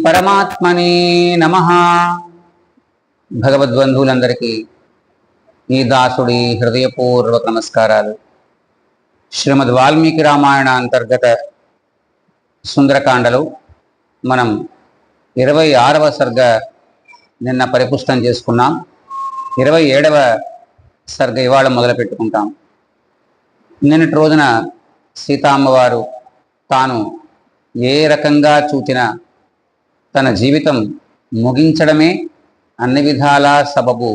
పరమాత్మనే నమః. భగవద్బంధువులందరికీ ఈ దాసుడి హృదయపూర్వక నమస్కారాలు. శ్రీమద్ వాల్మీకి రామాయణ అంతర్గత సుందరకాండలో మనం 26వ సర్గ నిన్న పరిపుష్టం చేసుకున్నాం. 27వ సర్గ ఇవాళ మొదలు పెట్టుకుంటాం. నిన్నటి రోజున సీతామ్మవారు తాను ఏ రకంగా చూచిన తన జీవితం ముగించడమే అన్ని విధాల సబబు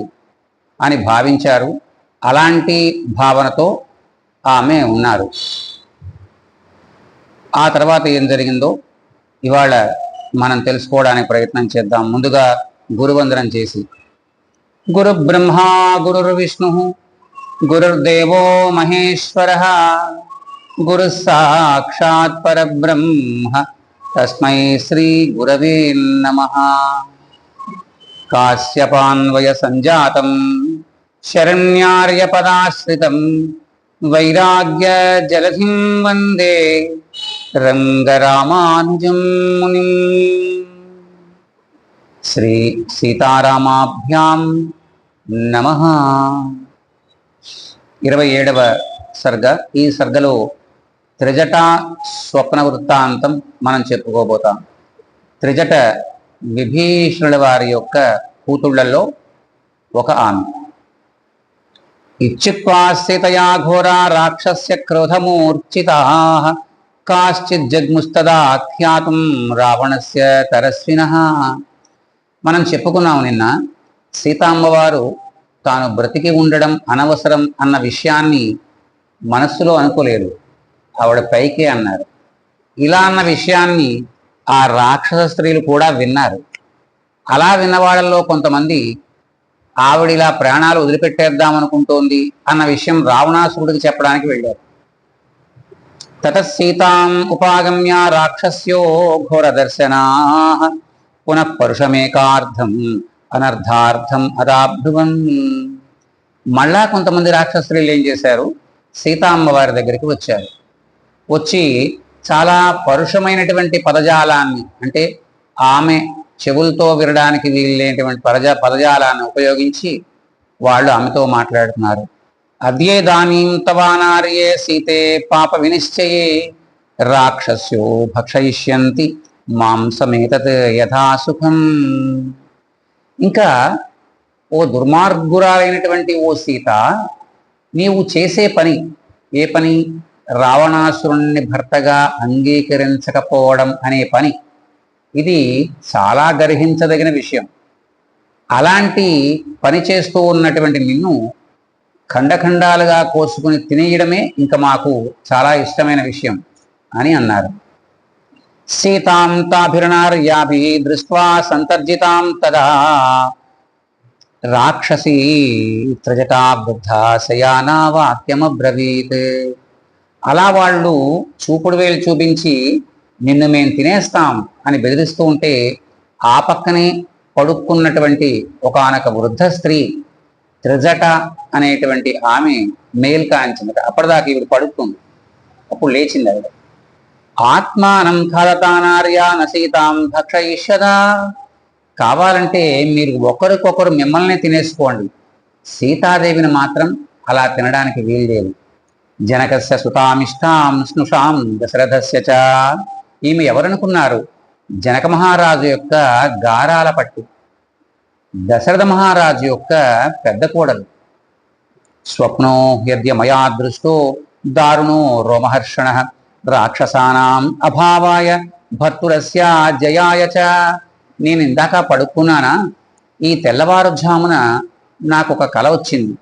అని భావించారు. అలాంటి భావనతో ఆమె ఉన్నారు. ఆ తర్వాత ఏం జరిగిందో ఇవాళ మనం తెలుసుకోవడానికి ప్రయత్నం చేద్దాం. ముందుగా గురువందనం చేసి, గురు బ్రహ్మ గురుర్విష్ణు గురుర్దేవో మహేశ్వర గురు సాక్షాత్ పరబ్రహ్మ తస్మై శ్రీ గురవే నమః. కాశ్యపాన్వయ సంజాతం శరణ్యార్య పదాశ్రితం వైరాగ్య జలధిం వందే రంగరామానుజం మునిం. శ్రీ సీతారామాభ్యాం నమః. 27వ సర్గ. ఈ సర్గలో త్రిజట స్వప్న వృత్తాంతం మనం చెప్పుకోబోతాం. త్రిజట విభీషణుల వారి యొక్క కూతుళ్లలో ఒక ఆమె. ఇచ్చుక్వాస్యతయా ఘోరా రాక్షస్య క్రోధమూర్ఛితాః కాశ్చిజ్జగ్ముస్తదా ఖ్యాతుం రావణస్య తరస్వినః. మనం చెప్పుకున్నాం నిన్న, సీతామ్మవారు తాను బ్రతికి ఉండడం అనవసరం అన్న విషయాన్ని మనస్సులో అనుకోలేదు, ఆవిడ పైకే అన్నారు. ఇలా అన్న విషయాన్ని ఆ రాక్షస స్త్రీలు కూడా విన్నారు. అలా విన్నవాళ్ళల్లో కొంతమంది ఆవిడిలా ప్రాణాలు వదిలిపెట్టేద్దామనుకుంటోంది అన్న విషయం రావణాసురుడికి చెప్పడానికి వెళ్ళారు. తతసీతాం ఉపాగమ్య రాక్షస్యో ఘోరదర్శనా పునః పరుషమేకార్థం అనర్థార్థం అదాభ్రువన్. మళ్ళా కొంతమంది రాక్షస స్త్రీలు ఏం చేశారు, సీతామ్మవారి దగ్గరికి వచ్చారు. వచ్చి చాలా పరుషమైనటువంటి పదజాలాన్ని, అంటే ఆమె చెవులతో వినడానికి వీలైనటువంటి పదజాలాన్ని ఉపయోగించి వాళ్ళు ఆమెతో మాట్లాడుతున్నారు. అద్యేదానీం తవానార్యే సీతే పాప వినిశ్చయే రాక్షస్యో భక్షయిష్యంతి మాంసమేతత్ యథాసుఖం. ఇంకా, ఓ దుర్మార్గురాలైనటువంటి ఓ సీత, నీవు చేసే పని, ఏ పని? రావణాసురుణ్ణి భర్తగా అంగీకరించకపోవడం అనే పని. ఇది చాలా గర్హించదగిన విషయం. అలాంటి పని చేస్తూ ఉన్నటువంటి నిన్ను ఖండఖండాలుగా కోసుకుని తినేయడమే ఇంకా మాకు చాలా ఇష్టమైన విషయం అని అన్నారు. సీతాం తాభిర్నార్యాభిః దృష్ట్వా సంతర్జితాం తదా రాక్షసీ త్రజటా వృద్ధా శయానా వాక్యమబ్రవీత్. అలా వాళ్ళు చూపుడు వేలు చూపించి నిన్ను మేము తినేస్తాం అని బెదిరిస్తూ ఉంటే, ఆ పక్కనే పడుక్కున్నటువంటి ఒకానొక వృద్ధ స్త్రీ త్రిజట అనేటువంటి ఆమె మేల్కాంచిందట. అప్పటిదాకా ఇవి పడుకుంది, అప్పుడు లేచింది ఆవిడ. ఆత్మానం ఖాదతానార్యా నసీతాం భక్షయిష్యదా. కావాలంటే మీరు ఒకరికొకరు మిమ్మల్ని తినేసుకోండి, సీతాదేవిని మాత్రం అలా తినడానికి వీల్లేదు. జనకస్య సుతామిష్టాం స్నుషాం దశరథస్య చ. ఈమె ఎవరనుకున్నారు? జనక మహారాజు యొక్క గారాల పట్టు, దశరథ మహారాజు యొక్క పెద్ద కోడలు. స్వప్నో యద్య మయా దృష్టో దారుణో రోమహర్షణ రాక్షసానాం అభావాయ భర్తురస్య జయాయ చ. నేను ఇందాక పడుకున్నానా, ఈ తెల్లవారుజామున నాకు ఒక కల వచ్చింది.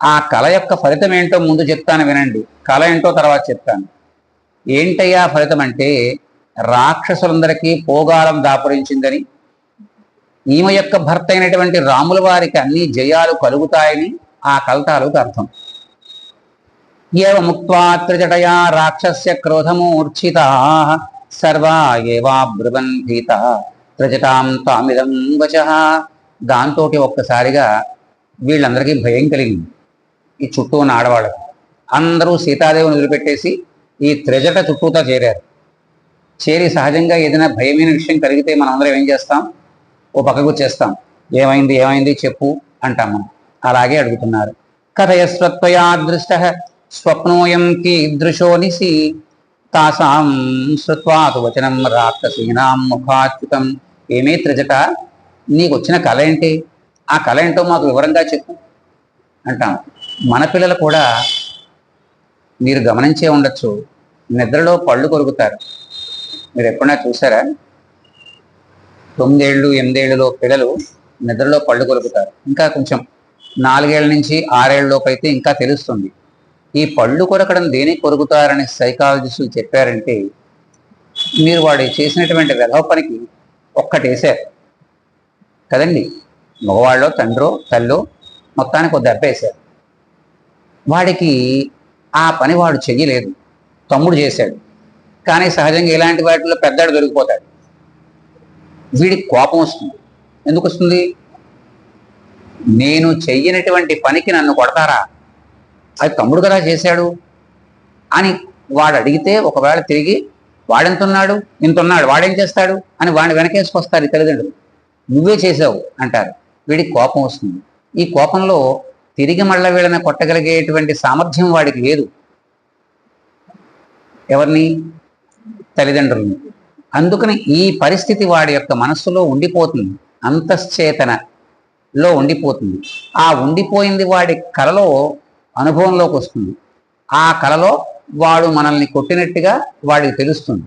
ఆ కళ యొక్క ఫలితం ఏంటో ముందు చెప్తాను వినండి, కళ ఏంటో తర్వాత చెప్తాను. ఏంటయ్యా ఫలితం అంటే, రాక్షసులందరికీ పోగాలం దాపురించిందని, ఈమె యొక్క భర్త అయినటువంటి రాముల వారికి అన్ని జయాలు కలుగుతాయని ఆ కల్తాలకు అర్థం. ఏవ ముక్త్వా త్రిజటయా రాక్షస్య క్రోధమూర్ఛితాః సర్వా ఏవా బ్రువన్ భీతాః త్రిజటాం తామిదం వచః. దాంతో ఒక్కసారిగా వీళ్ళందరికీ భయం కలిగింది. ఈ చుట్టూ ఉన్న ఆడవాళ్ళకు అందరూ సీతాదేవిని వదిలిపెట్టేసి ఈ త్రిజట చుట్టూతా చేరారు. చేరి సహజంగా ఏదైనా భయమైన విషయం కలిగితే మనం అందరం ఏం చేస్తాం? ఓ పక్కకు చేస్తాం. ఏమైంది ఏమైంది చెప్పు అంటాం మనం. అలాగే అడుగుతున్నారు. కథయస్వత్వయా దృష్ట స్వప్నోయం కీదృశో నిశి తాసాం శ్రుత్వాతు వచనం రాక్షసీనాం ముఖాచ్యుతం. ఏమే త్రిజట, నీకు వచ్చిన కళ ఏంటి? ఆ కళ ఏంటో మాకు వివరంగా చెప్పు అంటాం. మన పిల్లలు కూడా మీరు గమనించే ఉండొచ్చు, నిద్రలో పళ్ళు కొరుకుతారు. మీరు ఎప్పుడైనా చూసారా? 9 ఏళ్ళు 8 ఏళ్ళలో పిల్లలు నిద్రలో పళ్ళు కొరుకుతారు. ఇంకా కొంచెం 4 ఏళ్ళ నుంచి 6 ఏళ్ళలోపు అయితే ఇంకా తెలుస్తుంది. ఈ పళ్ళు కొరకడం దేనికి కొరుకుతారని సైకాలజిస్టులు చెప్పారంటే, మీరు వాడు చేసినటువంటి వెధవ పనికి ఒక్కటేశారు కదండి. మగవాళ్ళో తండ్రో తల్లో మొత్తానికి ఒక దెబ్బ వేశారు. వాడికి ఆ పని వాడు చెయ్యలేదు, తమ్ముడు చేశాడు. కానీ సహజంగా ఇలాంటి వాటిలో పెద్దాడు దొరికిపోతాడు. వీడికి కోపం వస్తుంది. ఎందుకు వస్తుంది? నేను చెయ్యనటువంటి పనికి నన్ను కొడతారా, అది తమ్ముడు కదా చేశాడు అని వాడు అడిగితే, ఒకవేళ తిరిగి వాడెంతున్నాడు, ఇంతున్నాడు, వాడేం చేస్తాడు అని వాడిని వెనకేసుకొస్తారు ఈ తల్లిదండ్రులు. నువ్వే చేసావు అంటారు. వీడికి కోపం వస్తుంది. ఈ కోపంలో తిరిగి మళ్ళా వీళ్ళని కొట్టగలిగేటువంటి సామర్థ్యం వాడికి లేదు. ఎవరిని? తల్లిదండ్రులని. అందుకని ఈ పరిస్థితి వాడి యొక్క మనస్సులో ఉండిపోతుంది, అంతశ్చేతనలో ఉండిపోతుంది. ఆ ఉండిపోయింది వాడి కలలో అనుభవంలోకి వస్తుంది. ఆ కలలో వాడు మనల్ని కొట్టినట్టుగా వాడికి తెలుస్తుంది.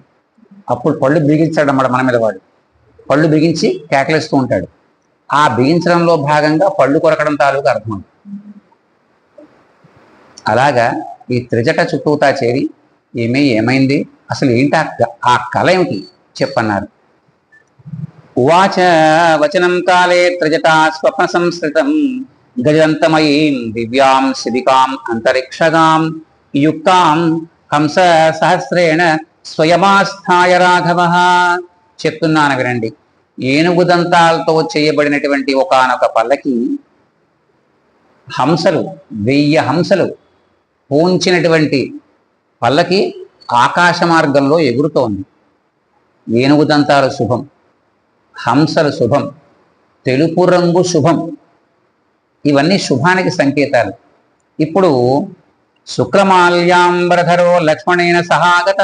అప్పుడు పళ్ళు బిగించాడు అన్నమాట మన మీద. వాడు పళ్ళు బిగించి కేకలేస్తూ ఉంటాడు. ఆ బిగించడంలో భాగంగా పళ్ళు కొరకడం తాలూకు అర్థం. అలాగా ఈ త్రిజట చుట్టూతా చేరి ఏమైంది, అసలు ఏంటి ఆ కళ ఏమిటి చెప్పన్నారు. ఉవాచ వచనం కాలే త్రిజట స్వప్న సంస్కృతం గజంతమయీం దివ్యాం శిబికాం అంతరిక్షగాం యుక్తాం హంస సహస్రేణ స్వయమాస్థాయ రాఘవ. చెప్తున్నాను వినండి. ఏనుగు దంతాలతో చేయబడినటువంటి ఒకానొక పల్లకి హంసలు 1000 హంసలు పూంచినటువంటి పల్లకి ఆకాశ మార్గంలో ఎగురుతోంది. ఏనుగు దంతాలు శుభం, హంసలు శుభం, తెలుపు రంగు శుభం. ఇవన్నీ శుభానికి సంకేతాలు. ఇప్పుడు శుక్రమాల్యాంబరధరో లక్ష్మణేన సహాగత.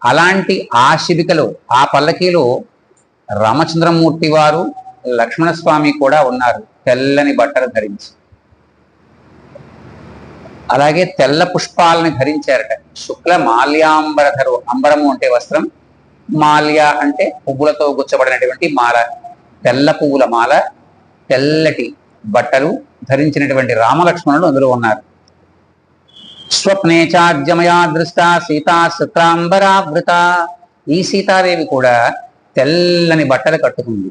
అలాంటి ఆ శిబికలో, ఆ పల్లకీలో రామచంద్రమూర్తి వారు లక్ష్మణస్వామి కూడా ఉన్నారు, తెల్లని బట్టలు ధరించి. అలాగే తెల్ల పుష్పాలని ధరించారట. శుక్ల మాల్యాంబరధరు, అంబరము అంటే వస్త్రం, మాల్య అంటే పువ్వులతో గుచ్చబడినటువంటి మాల, తెల్ల పువ్వుల మాల, తెల్లటి బట్టలు ధరించినటువంటి రామలక్ష్మణులు అందులో ఉన్నారు. స్వప్నే చాద్యమయా దృష్ట సీతా శుక్లాంబరావృత. ఈ సీతాదేవి కూడా తెల్లని బట్టలు కట్టుకుంది.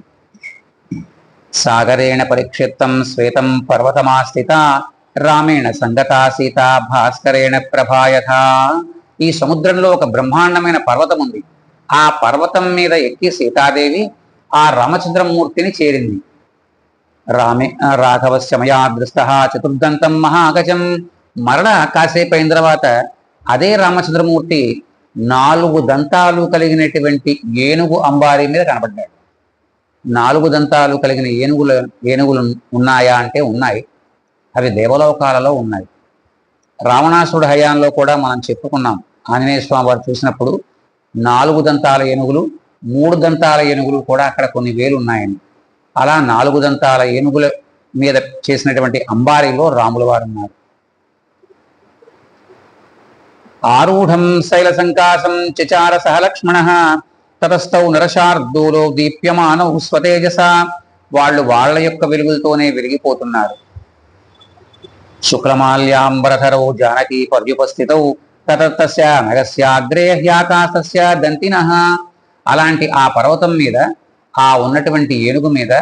సాగరేణ పరిక్షిప్తం శ్వేతం పర్వతమాస్థిత రామేణ సంగతా సీత భాస్కరేణ ప్రభాయథ. ఈ సముద్రంలో ఒక బ్రహ్మాండమైన పర్వతం ఉంది. ఆ పర్వతం మీద ఎక్కి సీతాదేవి ఆ రామచంద్రమూర్తిని చేరింది. రాఘవశ్చమయా దృష్ట చతుర్దంతం మహాగజం. మరలా కాసేపు అయిన తర్వాత అదే రామచంద్రమూర్తి 4 దంతాలు కలిగినటువంటి ఏనుగు అంబారి మీద కనబడ్డాడు. 4 దంతాలు కలిగిన ఏనుగులు ఉన్నాయా అంటే ఉన్నాయి. అవి దేవలోకాలలో ఉన్నాయి. రావణాసురుడు హయాంలో కూడా మనం చెప్పుకున్నాం. ఆంజనేయ స్వామి వారు చూసినప్పుడు 4 దంతాల ఏనుగులు, 3 దంతాల ఏనుగులు కూడా అక్కడ కొన్ని వేలు ఉన్నాయని. అలా 4 దంతాల ఏనుగుల మీద చేసినటువంటి అంబారీలో రాముల వారు ఉన్నారు. ఆరూఢం శైల సంకాసం చచార సహ లక్ష్మణ తతస్థౌ నరశార్దూలో దీప్యమానౌ స్వతేజస. వాళ్ళ యొక్క వెలుగులతోనే వెలిగిపోతున్నారు. శుక్లమాల్యాంబరధరౌ జానకీ పర్యుపస్థితౌ తతస్తస్య నగస్యాగ్రే హ్యాకాశస్య దంతినః. అలాంటి ఆ పర్వతం మీద, ఆ ఉన్నటువంటి ఏనుగు మీద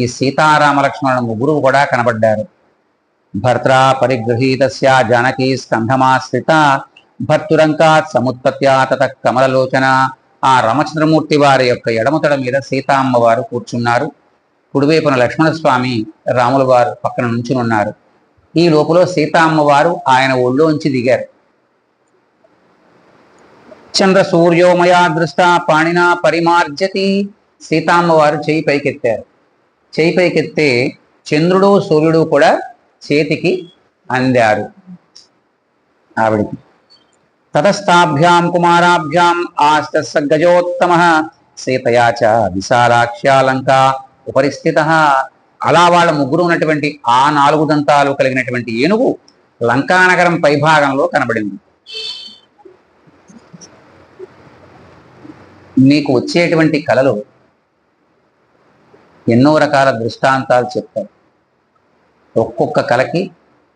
ఈ సీతారామ లక్ష్మణుల ముగ్గురు కూడా కనబడ్డారు. భర్త్రా పరిగృహీతస్య జానకీ స్కంధమాశ్రిత భర్తురంకాత్ సముత్పత్త్యా తత కమలలోచన. ఆ రామచంద్రమూర్తి వారి యొక్క ఎడమతడ మీద సీతామ్మ వారు కూర్చున్నారు. కుడివైపున లక్ష్మణస్వామి రాముల వారు పక్కన నుంచునున్నారు. ఈ లోపల సీతామ్మ వారు ఆయన ఒళ్ళోంచి దిగారు. చంద్ర సూర్యోమయా దృష్ట పాణినా పరిమార్జతి. సీతామ్మ వారు చేయి పైకెత్తారు. చేయి పైకెత్తే చంద్రుడు సూర్యుడు కూడా చేతికి అందారు ఆవిడికి. తతస్థాభ్యాం కుమారాభ్యాం ఆస్తస్సగజోత్తమ సీతయా చ విశాలాక్ష్యాలంక ఉపరిస్థిత. అలా వాళ్ళ ముగ్గురు ఉన్నటువంటి ఆ 4 దంతాలు కలిగినటువంటి ఏనుగు లంకానగరం పైభాగంలో కనబడింది. మీకు వచ్చేటువంటి కళలు ఎన్నో రకాల దృష్టాంతాలు చెప్తారు. ఒక్కొక్క కళకి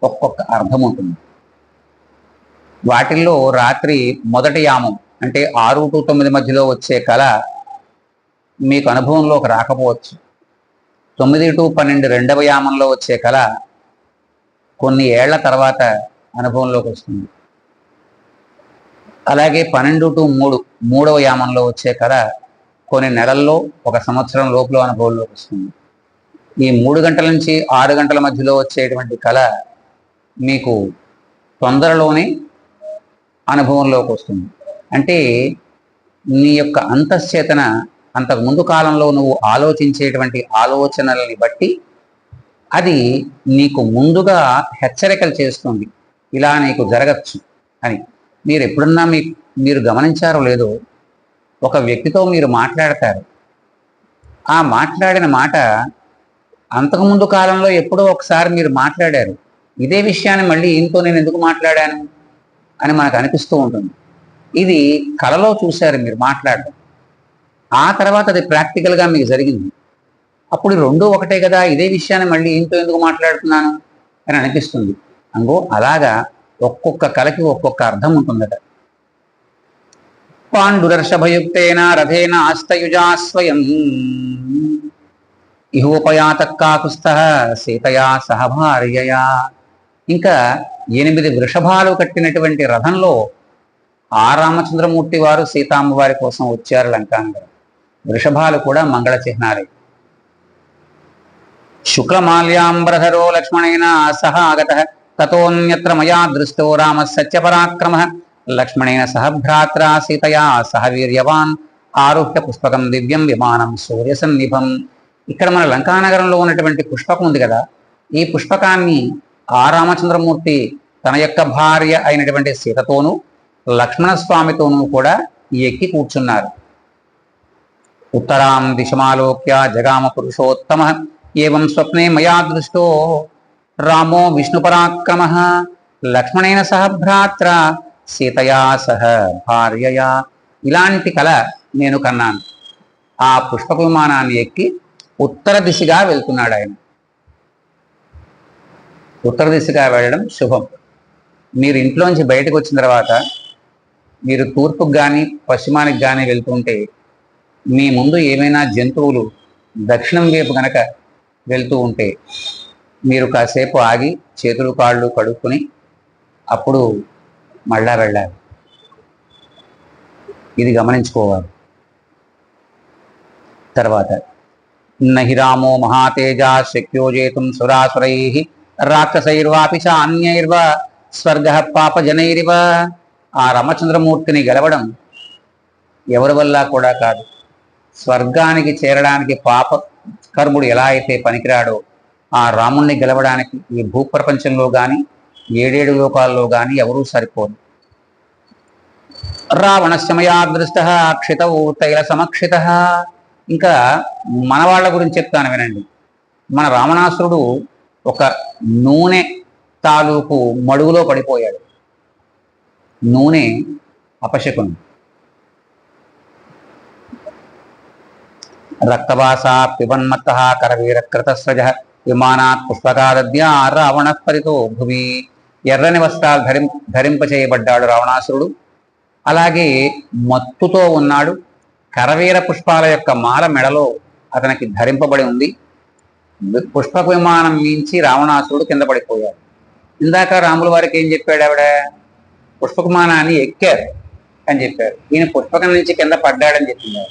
ఒక్కొక్క అర్థం ఉంటుంది. వాటిల్లో రాత్రి మొదటి యామం అంటే 6 to 9 మధ్యలో వచ్చే కళ మీకు అనుభవంలోకి రాకపోవచ్చు. 9 to 12 రెండవ యామంలో వచ్చే కళ కొన్ని ఏళ్ల తర్వాత అనుభవంలోకి వస్తుంది. అలాగే 12 to 3 మూడవ యామంలో వచ్చే కళ కొన్ని నెలల్లో 1 సంవత్సరం లోపల అనుభవంలోకి వస్తుంది. ఈ 3 గంటల నుంచి 6 గంటల మధ్యలో వచ్చేటువంటి కళ మీకు తొందరలోనే అనుభవంలోకి వస్తుంది. అంటే నీ యొక్క అంతశ్చేతన అంతకు ముందు కాలంలో నువ్వు ఆలోచించేటువంటి ఆలోచనల్ని బట్టి అది నీకు ముందుగా హెచ్చరికలు చేస్తుంది, ఇలా నీకు జరగచ్చు అని. మీరు ఎప్పుడన్నా మీరు గమనించారో లేదో, ఒక వ్యక్తితో మీరు మాట్లాడతారు. ఆ మాట్లాడిన మాట అంతకుముందు కాలంలో ఎప్పుడో ఒకసారి మీరు మాట్లాడారు. ఇదే విషయాన్ని మళ్ళీ ఈయనతో నేను ఎందుకు మాట్లాడాను అని మనకు అనిపిస్తూ ఉంటుంది. ఇది కళలో చూశారు మీరు మాట్లాడడం, ఆ తర్వాత అది ప్రాక్టికల్గా మీకు జరిగింది. అప్పుడు 2 ఒకటే కదా, ఇదే విషయాన్ని మళ్ళీ ఈయనతో ఎందుకు మాట్లాడుతున్నాను అని అనిపిస్తుంది. అంగో అలాగా ఒక్కొక్క కళకి ఒక్కొక్క అర్థం ఉంటుందట. పాండురర్షభయుక్తేన రథేన ఆస్తయుజా స్వయం ఇహోపయాత కాకుస్థ సీతయా సహ భార్యయా. ఇంకా 8 వృషభాలు కట్టినటువంటి రథంలో ఆ రామచంద్రమూర్తి వారు సీతామ్మ వారి కోసం వచ్చారు లంకానగరం. వృషభాలు కూడా మంగళ చిహ్నాలే. శుక్లమాల్యాంబరధరో లక్ష్మణేన సహ ఆగత తతోన్యత్ర మయా దృష్టో రామ సత్యపరాక్రమ లక్ష్మణేన సహ భ్రాత్రా సీతయా సహ వీర్యవాన్ ఆరుహ్య పుష్పకం దివ్యం విమానం సూర్యసన్నిభం. ఇక్కడ మన లంకానగరంలో ఉన్నటువంటి పుష్పకం ఉంది కదా, ఈ పుష్పకాన్ని ఆ రామచంద్రమూర్తి తన యొక్క భార్య అయినటువంటి సీతతోనూ లక్ష్మణస్వామితోనూ కూడా ఎక్కి కూర్చున్నారు. ఉత్తరాం దిశమాలోక్య జగామ పురుషోత్తమ ఏవం స్వప్నే మయా దృష్టో రామో విష్ణుపరాక్రమ లక్ష్మణేన సహ భ్రాత్ర సీతయా సహ భార్యయా. ఇలాంటి కళ నేను కన్నాను. ఆ పుష్పక విమానాన్ని ఎక్కి ఉత్తర దిశగా వెళ్తున్నాడు ఆయన. ఉత్తర దిశగా వెళ్ళడం శుభం. మీరు ఇంట్లోంచి బయటకు వచ్చిన తర్వాత మీరు తూర్పుకు కానీ పశ్చిమానికి కానీ వెళ్తుంటే మీ ముందు ఏమైనా జంతువులు దక్షిణం వైపు కనుక వెళ్తూ ఉంటే మీరు కాసేపు ఆగి చేతులు కాళ్ళు కడుక్కుని అప్పుడు మళ్ళా వెళ్ళాలి. ఇది గమనించుకోవాలి. తర్వాత నహి రామో మహాతేజ శక్యో జేతుం సురాసురై రాక్షసైర్వాపి చ అన్యైర్వ స్వర్గ పాపజనైరివ. ఆ రామచంద్రమూర్తిని గెలవడం ఎవరి వల్ల కూడా కాదు. స్వర్గానికి చేరడానికి పాప కర్ముడు ఎలా అయితే పనికిరాడో ఆ రాముణ్ణి గెలవడానికి ఈ భూప్రపంచంలో కానీ 7 లోకాల్లో కానీ ఎవరూ సరిపోదు. రావణస్యమయా దృష్ట క్షితౌ తైల సమక్షిత. ఇంకా మన వాళ్ళ గురించి చెప్తాను వినండి. మన రావణాసురుడు ఒక నూనె తాలూకు మడుగులో పడిపోయాడు. నూనె అపశకుని. రక్తవాస పిబన్మత్త కరవీరకృతస్రజ విమానాత్ పుష్పకాదద్య రావణ పరితో భువి. ఎర్రని వస్త్రాలు ధరింపచేయబడ్డాడు రావణాసురుడు. అలాగే మత్తుతో ఉన్నాడు. కరవీర పుష్పాల యొక్క మాల మెడలో అతనికి ధరింపబడి ఉంది. పుష్పక విమానం మించి రావణాసురుడు కింద పడిపోయాడు. ఇందాక రాముల వారికి ఏం చెప్పాడు? ఆవిడ పుష్పక విమానాన్ని ఎక్కారు అని చెప్పారు. ఈయన పుష్పకం నుంచి కింద పడ్డాడని చెప్పింది.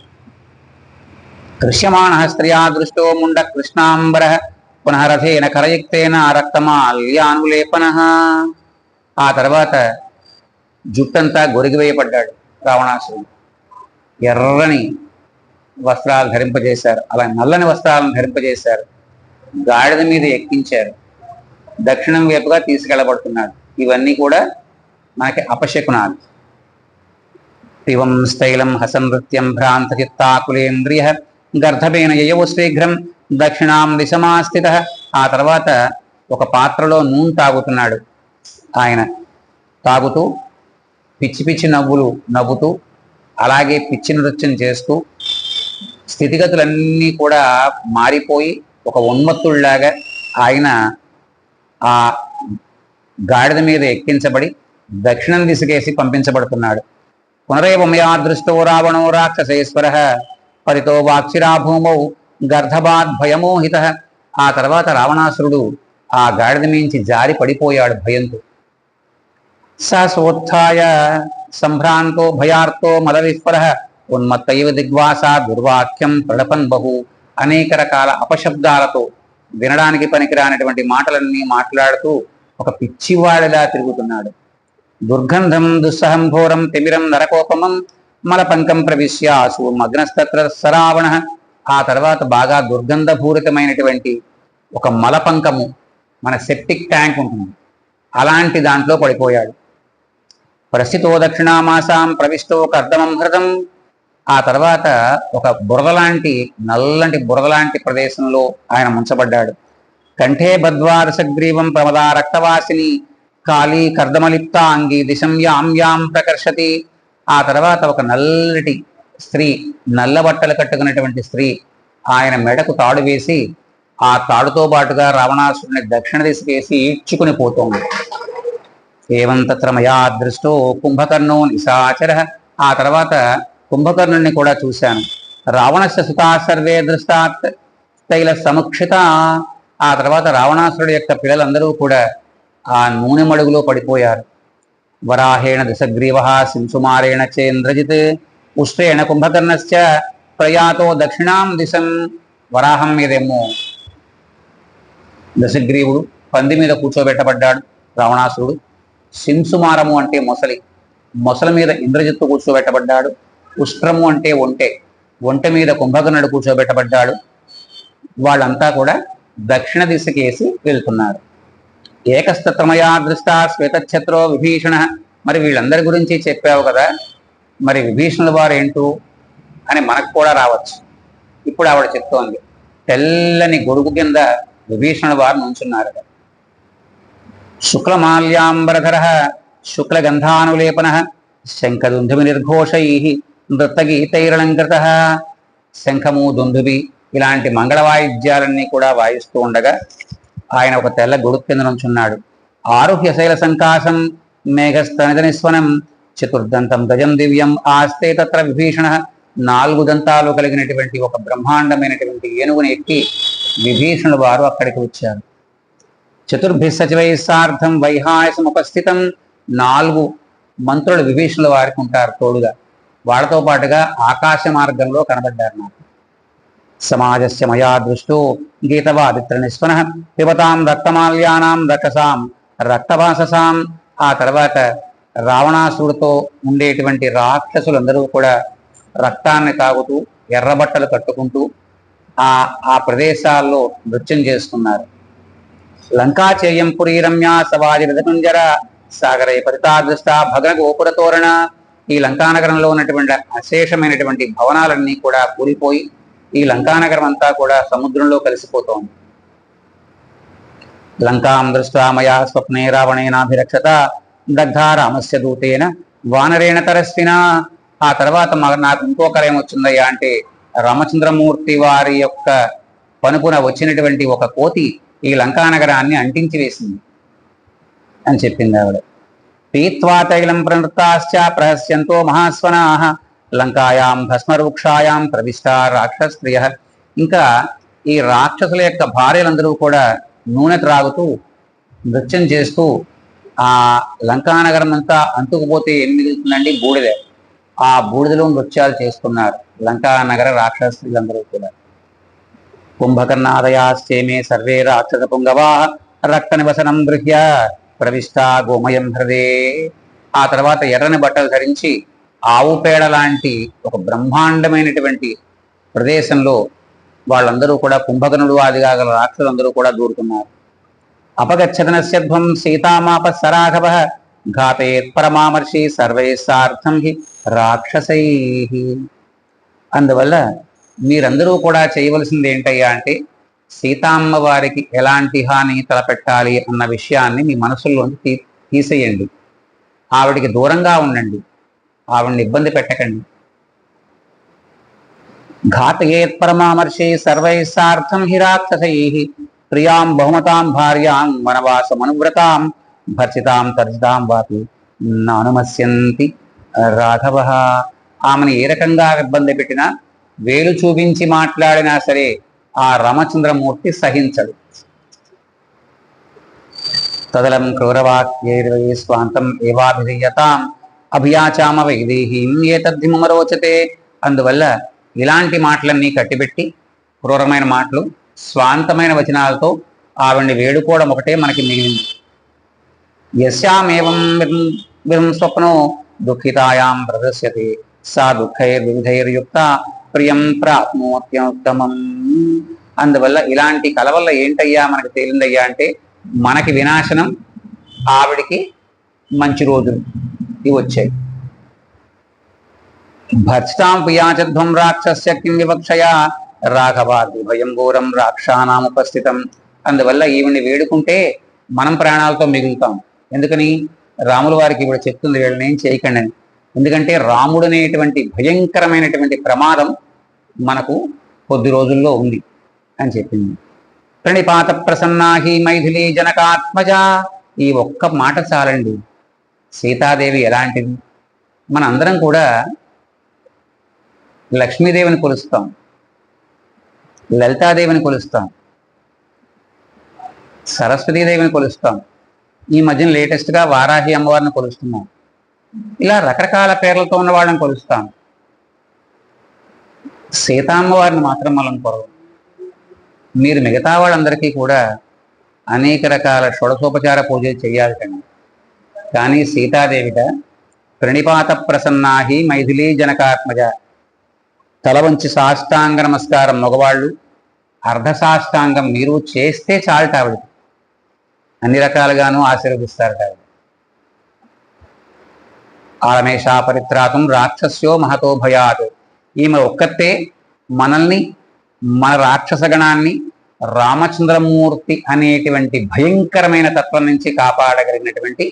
దృశ్యమాణ స్త్రియా దృష్టో ముండ కృష్ణాంబర పునః రథేన కరయుక్తేన రక్తమాల్యానులేపన. ఆ తర్వాత జుట్టంతా గొరిగివేయబడ్డాడు. రావణాసురుడు. ఎర్రని వస్త్రాలు ధరింపజేశారు, అలా నల్లని వస్త్రాలను ధరింపజేశారు, గాడిద మీద ఎక్కించారు, దక్షిణం వైపుగా తీసుకెళ్లబడుతున్నాడు. ఇవన్నీ కూడా మనకి అపశకునాలు. శివం స్థైలం హసనృత్యం భ్రాంత చిత్తాకులేంద్రియ గర్ధపేన యయో శీఘ్రం దక్షిణాం దిశమాస్థిత. ఆ తర్వాత ఒక పాత్రలో నూనె తాగుతున్నాడు. ఆయన తాగుతూ పిచ్చి పిచ్చి నవ్వులు నవ్వుతూ, అలాగే పిచ్చి నృత్యం చేస్తూ, స్థితిగతులన్నీ కూడా మారిపోయి ఒక ఉన్మత్తుల్లాగా ఆయన ఆ గాడిద మీద ఎక్కించబడి దక్షిణం దిశకేసి పంపించబడుతున్నాడు. పునరేవ మయా దృష్టో రావణో రాక్షసేశ్వర పరితో వాక్షిరా భూమౌ గర్ధబాద్ భయమోహిత. ఆ తర్వాత రావణాసురుడు ఆ గాడిద మించి జారి పడిపోయాడు భయంతో. సోత్థాయ సంభ్రాంతో భయార్తో మదవిస్ఫర ఉన్మత్తైవ దిగ్వాసా దుర్వాక్యం ప్రళపన్ బహు. అనేక రకాల అపశబ్దాలతో వినడానికి పనికిరానటువంటి మాటలన్నీ మాట్లాడుతూ ఒక పిచ్చివాడిలా తిరుగుతున్నాడు. దుర్గంధం దుస్సహం ఘోరం తిమిరం నరకోపమం మలపంకం ప్రవిశ్యాసు మగ్నస్తత్ర సరావణ. ఆ తర్వాత బాగా దుర్గంధపూరితమైనటువంటి ఒక మలపంకము, మన సెప్టిక్ ట్యాంక్ ఉంటుంది, అలాంటి దాంట్లో పడిపోయాడు. ప్రస్థితో దక్షిణామాసాం ప్రవిష్టో కర్దమం హృదం. ఆ తర్వాత ఒక బురదలాంటి నల్లంటి బురదలాంటి ప్రదేశంలో ఆయన ముంచబడ్డాడు. కంఠే బద్వారసగ్రీవం ప్రమదా రక్తవాసిని కాళీ కర్దమలిప్త అంగి దిశం యాం ప్రకర్షతి. ఆ తర్వాత ఒక నల్లటి స్త్రీ, నల్ల బట్టలు కట్టుకున్నటువంటి స్త్రీ ఆయన మెడకు తాడు వేసి ఆ తాడుతో పాటుగా రావణాసురుని దక్షిణ దిశకేసి ఈడ్చుకుని పోతోంది. ఏవం తత్ర మయా దృష్టో కుంభకర్ణో నిశాచర. ఆ తర్వాత కుంభకర్ణుని కూడా చూశాను. రావణస్య సుతా సర్వే దృష్టాత్ తైల సముక్షిత. ఆ తర్వాత రావణాసురుడు యొక్క పిల్లలందరూ కూడా ఆ నూనె మడుగులో పడిపోయారు. వరాహేణ దశగ్రీవ సింసుమారేణ చేంద్రజిత్ ఉష్ట్రేణ కుంభకర్ణశ్చ ప్రయాతో దక్షిణాం దిశం. వరాహం మీదేమో దశగ్రీవుడు పంది మీద కూర్చోబెట్టబడ్డాడు రావణాసురుడు. సింసుమారము అంటే మొసలి, మొసలి మీద ఇంద్రజిత్తు కూర్చోబెట్టబడ్డాడు. ఉష్ట్రము అంటే ఒంటె మీద కుంభకర్ణుడు కూర్చోబెట్టబడ్డాడు. వాళ్ళంతా కూడా దక్షిణ దిశకేసి వెళ్తున్నారు. ఏకస్తత్రమయా దృష్టా శ్వేతఛత్రో విభీషణ. మరి వీళ్ళందరి గురించి చెప్పావు కదా, మరి విభీషణుల వారు ఏంటో అని మనకు కూడా రావచ్చు. ఇప్పుడు ఆవిడ చెప్తోంది, తెల్లని గొడుగు కింద విభీషణుల వారు నుంచున్నారు. శుక్లమాల్యాంబరధర శుక్లగంధానులేపన శంఖదుందుభి నిర్ఘోషై నృత్తగీతైరలంకృత. శంఖము దుందుభి ఇలాంటి మంగళ వాయిద్యాలన్నీ కూడా వాయిస్తూ ఉండగా ఆయన ఒక తెల్ల గొడుగు కింద నుంచున్నాడు. ఆరుహ్య శైల సంకాశం మేఘస్తనిత నిస్వనం చతుర్దంతం గజం దివ్యం ఆస్తే తత్ర విభీషణ. 4 దంతాలు కలిగినటువంటి ఒక బ్రహ్మాండమైనటువంటి ఏనుగుని ఎక్కి విభీషణుడు వారు అక్కడికి వచ్చారు. చతుర్భి సచివై సార్థం వైహాయసముపస్థితం. 4 మంత్రులు విభీషణుల వారికి ఉంటారు తోడుగా. వాళ్ళతో పాటుగా ఆకాశ మార్గంలో కనబడ్డారు నాకు. సమాజస్య మయా దృష్టో గీతవాదిత్ర నిస్వన పిబతాం రక్తమాల్యానాం రకసాం రక్తవాససాం. ఆ తర్వాత రావణాసురుడితో ఉండేటువంటి రాక్షసులందరూ కూడా రక్తాన్ని తాగుతూ ఎర్రబట్టలు కట్టుకుంటూ ఆ ప్రదేశాల్లో నృత్యం చేస్తున్నారు. లంకాచేయం పురీ రమ్యా సవాజి రథకుంజర సాగరై పరితాదృష్ట భగన గోపుర తోరణ. ఈ లంకానగరంలో ఉన్నటువంటి అశేషమైనటువంటి భవనాలన్నీ కూడా కూలిపోయి ఈ లంకానగరం అంతా కూడా సముద్రంలో కలిసిపోతోంది. లంకాం దృష్టా మయా స్వప్నే రావణేనాభిరక్షత దగ్ధా రామస్య దూతేన వానరేణ తరస్విన. ఆ తర్వాత నాకు ఇంకో కళ ఏమొచ్చిందయ్యా అంటే, రామచంద్రమూర్తి వారి యొక్క పనుపున వచ్చినటువంటి ఒక కోతి ఈ లంకానగరాన్ని అంటించి వేసింది అని చెప్పింది ఆవిడ. పీత్వా తైలం ప్రణృత్తాశ్చ ప్రహస్యంతో మహాస్వనాః లంకాయాం భస్మవృక్షాయాం ప్రవిష్టా రాక్షస్త్రియ. ఇంకా ఈ రాక్షసుల యొక్క భార్యలందరూ కూడా నూనె త్రాగుతూ నృత్యం చేస్తూ ఆ లంకానగరం అంతా అంటుకుపోతే ఏం మిగులుతుందండి? బూడిదే. ఆ బూడిదలో నృత్యాలు చేస్తున్నారు లంకానగర రాక్షసులందరూ కూడా. కుంభకర్ణాదయాశ్చేమే సర్వే రాక్షస పుంగవా రక్త నివసనం గృహ్య ప్రవిష్టా గోమయం హృదే. ఆ తర్వాత ఎర్రని బట్టలు ధరించి ఆవు పేడ లాంటి ఒక బ్రహ్మాండమైనటువంటి ప్రదేశంలో వాళ్ళందరూ కూడా కుంభకర్ణుడు ఆదిగా గల రాక్షసులందరూ కూడా దూరుతున్నారు. అపగచ్చతనస్యధ్వం సీతామాప సరాఘవ ఘాతేత్ పరమామర్షి సర్వైస్సార్థం హి రాక్షసై. అందువల్ల మీరందరూ కూడా చేయవలసింది ఏంటయ్యా అంటే సీతామ్మ వారికి ఎలాంటి హాని తలపెట్టాలి అన్న విషయాన్ని మీ మనసుల్లోంచి తీసేయండి. ఆవిడికి దూరంగా ఉండండి, ఆవిడ్ని ఇబ్బంది పెట్టకండి. ఘాతయేత్ పరమామర్షి సర్వైస్సార్థం హి రాక్షసై ప్రియాం బహుమతాం భార్యాం వనవాసమనువ్రతాం భర్చితాం తర్జితాం వాపి నానుమస్యంతి రాఘవ. ఆమెను ఏ రకంగా ఇబ్బంది పెట్టినా, వేలు చూపించి మాట్లాడినా సరే ఆ రామచంద్రమూర్తి సహించడు. తదలం క్రూరవాక్యైర్వై స్వాంతం ఏవాభిధీయతాం అభియాచామ వైదేహీం ఏతద్ధిమరోచతే. అందువల్ల ఇలాంటి మాటలన్నీ కట్టిబెట్టి క్రూరమైన మాటలు స్వాంతమైన వచనాలతో ఆవిడ్ని వేడుకోవడం ఒకటే మనకి మిగిలింది. యస్యామేవం స్వప్నో దుఃఖితాయాం ప్రదర్శ్యతే సా దుఃఖైర్వివిధైర్యుక్త ప్రియం ప్రాప్నోత్యుత్తమం. అందువల్ల ఇలాంటి కల వల్ల ఏంటయ్యా మనకి తేలిందయ్యా అంటే మనకి వినాశనం, ఆవిడికి మంచి రోజులు ఇవి వచ్చాయి. భర్చితాం పియాచధ్వం రాక్షస్య కిం వివక్షయా రాఘవాది భయం ఘోరం రాక్షానాముపస్థితం. అందువల్ల ఈవిని వేడుకుంటే మనం ప్రాణాలతో మిగులుతాం. ఎందుకని? రాముల వారికి ఇప్పుడు చెప్తుంది వీళ్ళని ఏం చేయకండి అని. ఎందుకంటే రాముడు అనేటువంటి భయంకరమైనటువంటి ప్రమాదం మనకు కొద్ది రోజుల్లో ఉంది అని చెప్పింది. ప్రణిపాత ప్రసన్నాహి మైథిలీ జనకాత్మజ. ఈ ఒక్క మాట చాలండి. సీతాదేవి ఎలాంటిది? మన అందరం కూడా లక్ష్మీదేవిని కొలుస్తాం, లలితాదేవిని కొలుస్తాం, సరస్వతీదేవిని కొలుస్తాం. ఈ మధ్యన లేటెస్ట్గా వారాహి అమ్మవారిని కొలుస్తున్నాం. ఇలా రకరకాల పేర్లతో ఉన్న వాళ్ళని కొలుస్తాం. సీతామ్మవారిని మాత్రం మనం కొలవం. మీరు మిగతా వాళ్ళందరికీ కూడా అనేక రకాల షోడశోపచార పూజలు చేయాలి కానీ సీతాదేవిట ప్రణిపాత ప్రసన్నాహి మైథిలీ జనకాత్మజ. తల వంచి సాష్టాంగ నమస్కారం మగవాళ్ళు, అర్ధసాష్టాంగం మీరు చేస్తే చాలట ఆవిడ. అన్ని రకాలుగానూ ఆశీర్వదిస్తారట ఆవిడ. ఆలమేషా పరిత్రాతం రాక్షస్యో మహతో భయాత్. ఈమె ఒక్కతే మనల్ని, మన రాక్షసగణాన్ని రామచంద్రమూర్తి అనేటువంటి భయంకరమైన తత్వం నుంచి కాపాడగలిగినటువంటి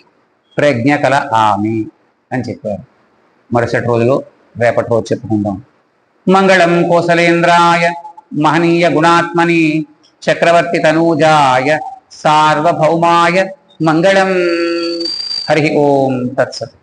ప్రజ్ఞ కల ఆమె అని చెప్పారు. మరుసటి రోజులో రేపటి రోజు చెప్పుకుందాం. మంగళం కోసలేంద్రాయ మహనీయ గుణాత్మని చక్రవర్తి తనూజాయ సార్వభౌమాయ మంగళం. హరి ఓం తత్సత్.